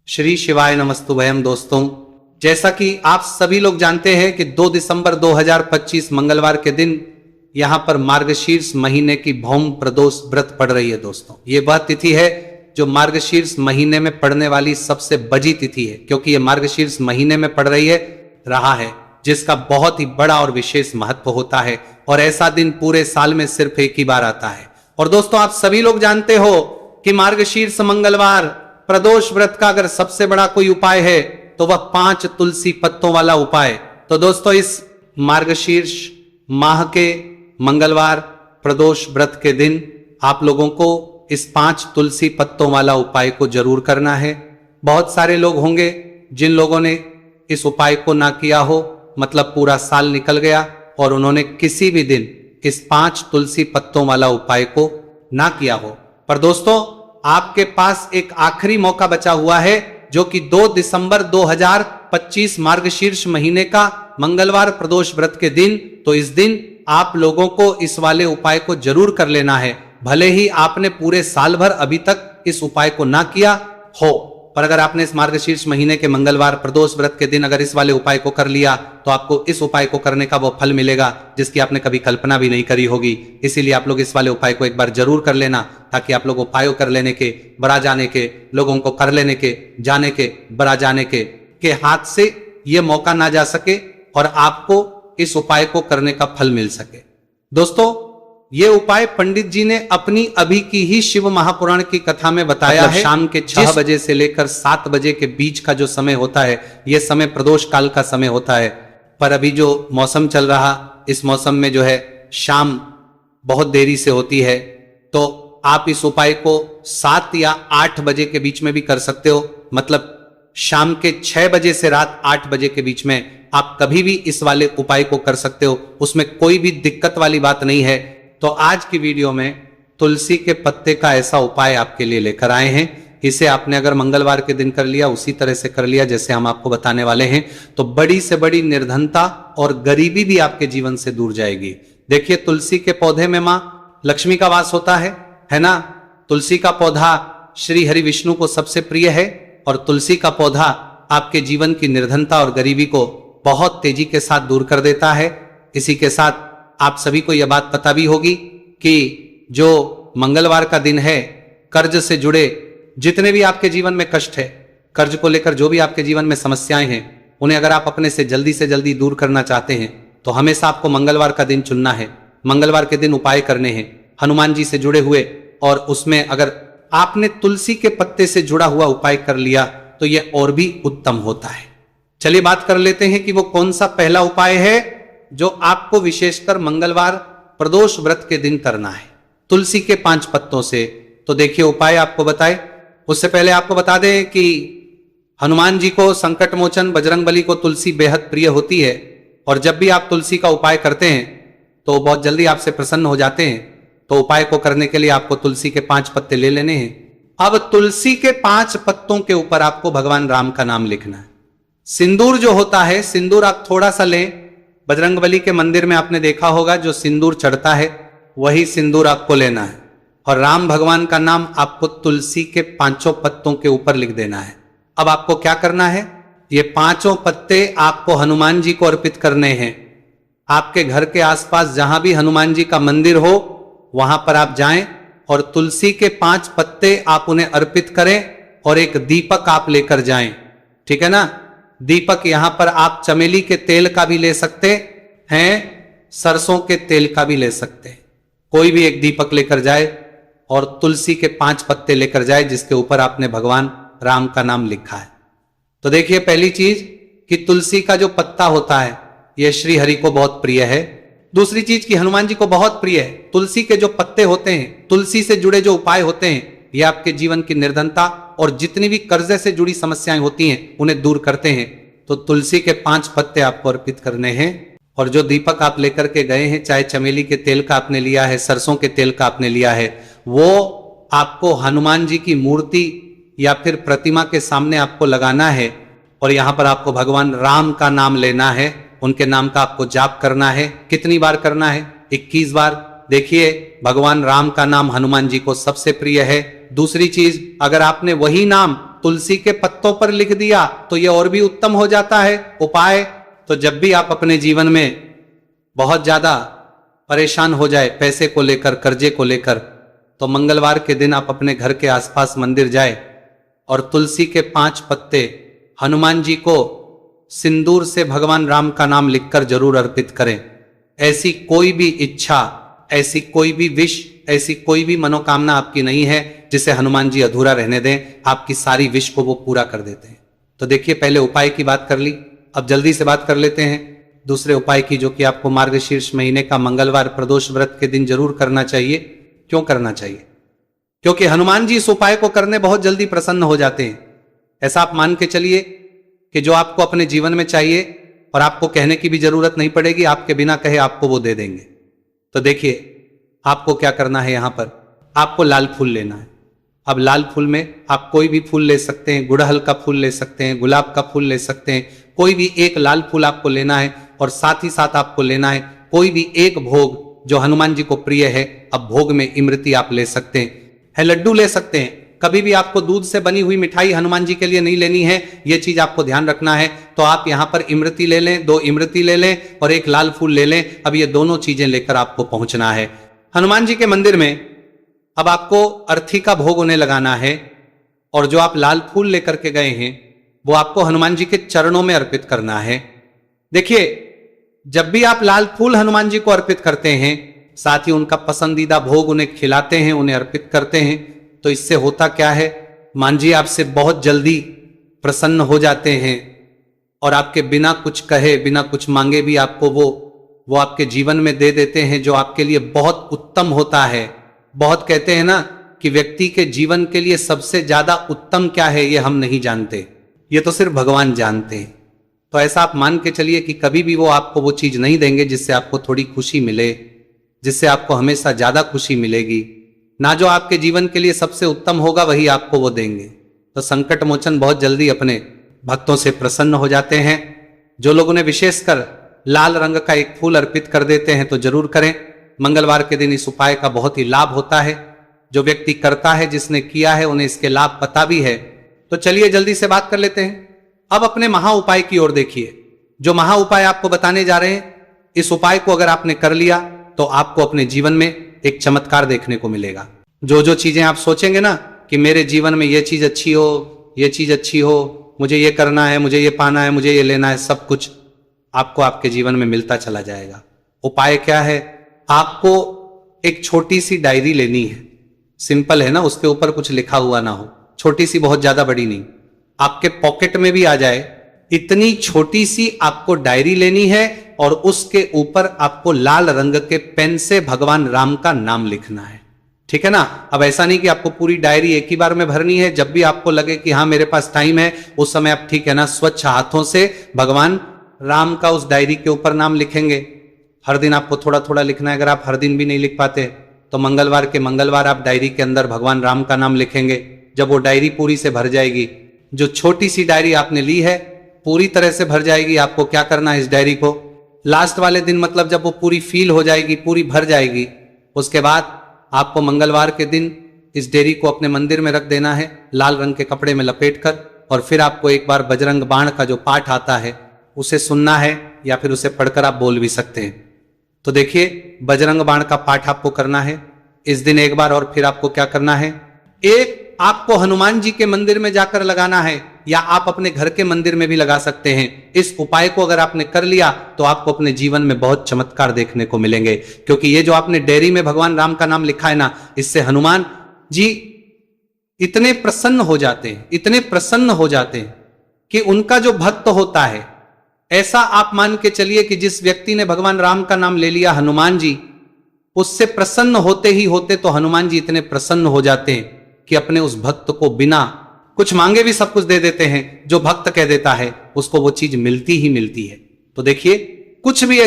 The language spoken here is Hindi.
श्री शिवाय नमस्तुभयम। दोस्तों, जैसा कि आप सभी लोग जानते हैं कि 2 दिसंबर 2025 मंगलवार के दिन यहां पर मार्गशीर्ष महीने की भौम प्रदोष व्रत पड़ रही है। दोस्तों, ये वह तिथि है जो मार्गशीर्ष महीने में पड़ने वाली सबसे बड़ी तिथि है, क्योंकि ये मार्गशीर्ष महीने में पड़ रही है जिसका बहुत ही बड़ा और विशेष महत्व होता है। और ऐसा दिन पूरे साल में सिर्फ एक ही बार आता है। और दोस्तों, आप सभी लोग जानते हो कि मार्गशीर्ष मंगलवार प्रदोष व्रत का अगर सबसे बड़ा कोई उपाय है तो वह 5 तुलसी पत्तों वाला उपाय। तो दोस्तों, इस मार्गशीर्ष माह के मंगलवार प्रदोष व्रत के दिन आप लोगों को इस 5 तुलसी पत्तों वाला उपाय को जरूर करना है। बहुत सारे लोग होंगे जिन लोगों ने इस उपाय को ना किया हो, मतलब पूरा साल निकल गया और उन्होंने किसी भी दिन इस 5 तुलसी पत्तों वाला उपाय को ना किया हो। पर दोस्तों, आपके पास एक आखिरी मौका बचा हुआ है, जो कि 2 दिसंबर 2025 मार्गशीर्ष महीने का मंगलवार प्रदोष व्रत के दिन। तो इस दिन आप लोगों को इस वाले उपाय को जरूर कर लेना है, भले ही आपने पूरे साल भर अभी तक इस उपाय को ना किया हो। पर अगर आपने इस मार्गशीर्ष महीने के मंगलवार प्रदोष व्रत के दिन अगर इस वाले उपाय को कर लिया तो आपको इस उपाय को करने का वो फल मिलेगा जिसकी आपने कभी कल्पना भी नहीं करी होगी। इसीलिए आप लोग इस वाले उपाय को एक बार जरूर कर लेना, ताकि आप लोग उपायों कर लेने के, बड़ा जाने के, लोगों को कर लेने के, जाने के, बड़ा जाने के हाथ से ये मौका ना जा सके और आपको इस उपाय को करने का फल मिल सके। दोस्तों, ये उपाय पंडित जी ने अपनी अभी की ही शिव महापुराण की कथा में बताया है। शाम के 6 बजे से लेकर 7 बजे के बीच का जो समय होता है, यह समय प्रदोष काल का समय होता है। पर अभी जो मौसम चल रहा, इस मौसम में जो है शाम बहुत देरी से होती है, तो आप इस उपाय को 7 या 8 बजे के बीच में भी कर सकते हो। मतलब शाम के 6 बजे से रात 8 बजे के बीच में आप कभी भी इस वाले उपाय को कर सकते हो, उसमें कोई भी दिक्कत वाली बात नहीं है। तो आज की वीडियो में तुलसी के पत्ते का ऐसा उपाय आपके लिए लेकर आए हैं। इसे आपने अगर मंगलवार के दिन कर लिया, उसी तरह से कर लिया जैसे हम आपको बताने वाले हैं, तो बड़ी से बड़ी निर्धनता और गरीबी भी आपके जीवन से दूर जाएगी। देखिए, तुलसी के पौधे में मां लक्ष्मी का वास होता है ना। तुलसी का पौधा श्री हरि विष्णु को सबसे प्रिय है और तुलसी का पौधा आपके जीवन की निर्धनता और गरीबी को बहुत तेजी के साथ दूर कर देता है। इसी के साथ आप सभी को यह बात पता भी होगी कि जो मंगलवार का दिन है, कर्ज से जुड़े जितने भी आपके जीवन में कष्ट है, कर्ज को लेकर जो भी आपके जीवन में समस्याएं हैं, उन्हें अगर आप अपने से जल्दी दूर करना चाहते हैं तो हमेशा आपको मंगलवार का दिन चुनना है। मंगलवार के दिन उपाय करने हैं हनुमान जी से जुड़े हुए, और उसमें अगर आपने तुलसी के पत्ते से जुड़ा हुआ उपाय कर लिया तो यह और भी उत्तम होता है। चलिए बात कर लेते हैं कि वो कौन सा पहला उपाय है जो आपको विशेषकर मंगलवार प्रदोष व्रत के दिन करना है तुलसी के 5 पत्तों से। तो देखिए, उपाय आपको बताए उससे पहले आपको बता दें कि हनुमान जी को, संकट मोचन बजरंगबली को तुलसी बेहद प्रिय होती है, और जब भी आप तुलसी का उपाय करते हैं तो बहुत जल्दी आपसे प्रसन्न हो जाते हैं। तो उपाय को करने के लिए आपको तुलसी के 5 पत्ते ले लेने हैं। अब तुलसी के 5 पत्तों के ऊपर आपको भगवान राम का नाम लिखना है। सिंदूर जो होता है, सिंदूर आप थोड़ा सा लें। बजरंगबली के मंदिर में आपने देखा होगा जो सिंदूर चढ़ता है, वही सिंदूर आपको लेना है, और राम भगवान का नाम आपको तुलसी के 5 पत्तों के ऊपर लिख देना है। अब आपको क्या करना है, ये 5 पत्ते आपको हनुमान जी को अर्पित करने हैं। आपके घर के आसपास जहां भी हनुमान जी का मंदिर हो, वहां पर आप जाएं और तुलसी के 5 पत्ते आप उन्हें अर्पित करें, और एक दीपक आप लेकर जाएं। ठीक है ना। दीपक यहां पर आप चमेली के तेल का भी ले सकते हैं, सरसों के तेल का भी ले सकते हैं। कोई भी एक दीपक लेकर जाए और तुलसी के 5 पत्ते लेकर जाए जिसके ऊपर आपने भगवान राम का नाम लिखा है। तो देखिए, पहली चीज कि तुलसी का जो पत्ता होता है यह श्री हरि को बहुत प्रिय है। दूसरी चीज कि हनुमान जी को बहुत प्रिय है। तुलसी के जो पत्ते होते हैं, तुलसी से जुड़े जो उपाय होते हैं, ये आपके जीवन की निर्धनता और जितनी भी कर्जे से जुड़ी समस्याएं होती हैं उन्हें दूर करते हैं। तो तुलसी के 5 पत्ते आपको अर्पित करने हैं, और जो दीपक आप लेकर के गए हैं, चाहे चमेली के तेल का आपने लिया है, सरसों के तेल का आपने लिया है, वो आपको हनुमान जी की मूर्ति या फिर प्रतिमा के सामने आपको लगाना है, और यहां पर आपको भगवान राम का नाम लेना है। उनके नाम का आपको जाप करना है। कितनी बार करना है? 21 बार। देखिए, भगवान राम का नाम हनुमान जी को सबसे प्रिय है। दूसरी चीज, अगर आपने वही नाम तुलसी के पत्तों पर लिख दिया तो यह और भी उत्तम हो जाता है उपाय। तो जब भी आप अपने जीवन में बहुत ज्यादा परेशान हो जाए पैसे को लेकर, कर्जे को लेकर, तो मंगलवार के दिन आप अपने घर के आसपास मंदिर जाए और तुलसी के 5 पत्ते हनुमान जी को सिंदूर से भगवान राम का नाम लिखकर जरूर अर्पित करें। ऐसी कोई भी इच्छा, ऐसी कोई भी विश, ऐसी कोई भी मनोकामना आपकी नहीं है जिसे हनुमान जी अधूरा रहने दें। आपकी सारी विश को वो पूरा कर देते हैं। तो देखिए, पहले उपाय की बात कर ली, अब जल्दी से बात कर लेते हैं दूसरे उपाय की, जो कि आपको मार्गशीर्ष महीने का मंगलवार प्रदोष व्रत के दिन जरूर करना चाहिए। क्यों करना चाहिए? क्योंकि हनुमान जी इस उपाय को करने बहुत जल्दी प्रसन्न हो जाते हैं। ऐसा आप मान के चलिए कि जो आपको अपने जीवन में चाहिए और आपको कहने की भी जरूरत नहीं पड़ेगी, आपके बिना कहे आपको वो दे देंगे। तो देखिए, आपको क्या करना है, यहां पर आपको लाल फूल लेना है। अब लाल फूल में आप कोई भी फूल ले सकते हैं, गुड़हल का फूल ले सकते हैं, गुलाब का फूल ले सकते हैं, कोई भी एक लाल फूल आपको लेना है। और साथ ही साथ आपको लेना है कोई भी एक भोग जो हनुमान जी को प्रिय है। अब भोग में इमरती आप ले सकते हैं, लड्डू ले सकते हैं। कभी भी आपको दूध से बनी हुई मिठाई हनुमान जी के लिए नहीं लेनी है, यह चीज आपको ध्यान रखना है। तो आप यहां पर इमरती ले लें, 2 इमरती ले लें और एक लाल फूल ले लें। अब ये दोनों चीजें लेकर आपको पहुंचना है हनुमान जी के मंदिर में। अब आपको अर्थी का भोग उन्हें लगाना है और जो आप लाल फूल लेकर के गए हैं वो आपको हनुमान जी के चरणों में अर्पित करना है। देखिए, जब भी आप लाल फूल हनुमान जी को अर्पित करते हैं, साथ ही उनका पसंदीदा भोग उन्हें खिलाते हैं, उन्हें अर्पित करते हैं, तो इससे होता क्या है, मान जी आपसे बहुत जल्दी प्रसन्न हो जाते हैं और आपके बिना कुछ कहे, बिना कुछ मांगे भी आपको वो आपके जीवन में दे देते हैं, जो आपके लिए बहुत उत्तम होता है। बहुत कहते हैं ना कि व्यक्ति के जीवन के लिए सबसे ज्यादा उत्तम क्या है ये हम नहीं जानते, ये तो सिर्फ भगवान जानते हैं। तो ऐसा आप मान के चलिए कि कभी भी वो आपको वो चीज नहीं देंगे जिससे आपको थोड़ी खुशी मिले, जिससे आपको हमेशा ज्यादा खुशी मिलेगी ना। जो आपके जीवन के लिए सबसे उत्तम होगा वही आपको वो देंगे। तो संकट मोचन बहुत जल्दी अपने भक्तों से प्रसन्न हो जाते हैं। जो लोग उन्हें विशेषकर लाल रंग का एक फूल अर्पित कर देते हैं तो जरूर करें। मंगलवार के दिन इस उपाय का बहुत ही लाभ होता है। जो व्यक्ति करता है, जिसने किया है, उन्हें इसके लाभ पता भी है। तो चलिए जल्दी से बात कर लेते हैं। अब अपने महा उपाय की ओर देखिए। जो महा उपाय आपको बताने जा रहे हैं, इस उपाय को अगर आपने कर लिया तो आपको अपने जीवन में एक चमत्कार देखने को मिलेगा। जो चीजें आप सोचेंगे ना कि मेरे जीवन में ये चीज अच्छी हो, ये चीज अच्छी हो, मुझे ये करना है, मुझे ये पाना है, मुझे ये लेना है, सब कुछ आपको आपके जीवन में मिलता चला जाएगा। उपाय क्या है? आपको एक छोटी सी डायरी लेनी है। सिंपल है ना, उसके ऊपर कुछ लिखा हुआ ना हो, छोटी सी, बहुत ज्यादा बड़ी नहीं, आपके पॉकेट में भी आ जाए इतनी छोटी सी आपको डायरी लेनी है और उसके ऊपर आपको लाल रंग के पेन से भगवान राम का नाम लिखना है। ठीक है ना? अब ऐसा नहीं कि आपको पूरी डायरी एक ही बार में भरनी है। जब भी आपको लगे कि हाँ मेरे पास टाइम है, उस समय आप, ठीक है ना, स्वच्छ हाथों से भगवान राम का उस डायरी के ऊपर नाम लिखेंगे। हर दिन आपको थोड़ा थोड़ा लिखना है। अगर आप हर दिन भी नहीं लिख पाते तो मंगलवार के मंगलवार आप डायरी के अंदर भगवान राम का नाम लिखेंगे। जब वो डायरी पूरी से भर जाएगी, जो छोटी सी डायरी आपने ली है पूरी तरह से भर जाएगी, आपको क्या करना है, इस डायरी को लास्ट वाले दिन, मतलब जब वो पूरी फील हो जाएगी, पूरी भर जाएगी, उसके बाद आपको मंगलवार के दिन इस डायरी को अपने मंदिर में रख देना है, लाल रंग के कपड़े में लपेटकर। और फिर आपको एक बार बजरंग बाण का जो पाठ आता है उसे सुनना है, या फिर उसे पढ़कर आप बोल भी सकते हैं। तो देखिए, बजरंग बाण का पाठ आपको करना है इस दिन एक बार। और फिर आपको क्या करना है, एक आपको हनुमान जी के मंदिर में जाकर लगाना है, या आप अपने घर के मंदिर में भी लगा सकते हैं। इस उपाय को अगर आपने कर लिया तो आपको अपने जीवन में बहुत चमत्कार देखने को मिलेंगे। क्योंकि ये जो आपने डायरी में भगवान राम का नाम लिखा है ना, इससे हनुमान जी इतने प्रसन्न हो जाते हैं, इतने प्रसन्न हो जाते हैं कि उनका जो भक्त होता है, ऐसा आप मान के चलिए कि जिस व्यक्ति ने भगवान राम का नाम ले लिया, हनुमान जी उससे प्रसन्न होते ही होते तो हनुमान जी इतने प्रसन्न हो जाते हैं कि अपने उस भक्त को बिना कुछ मांगे भी सब कुछ दे देते हैं। जो भक्त कह देता है उसको वो चीज मिलती ही मिलती है। तो देखिए, कुछ भी ऐसी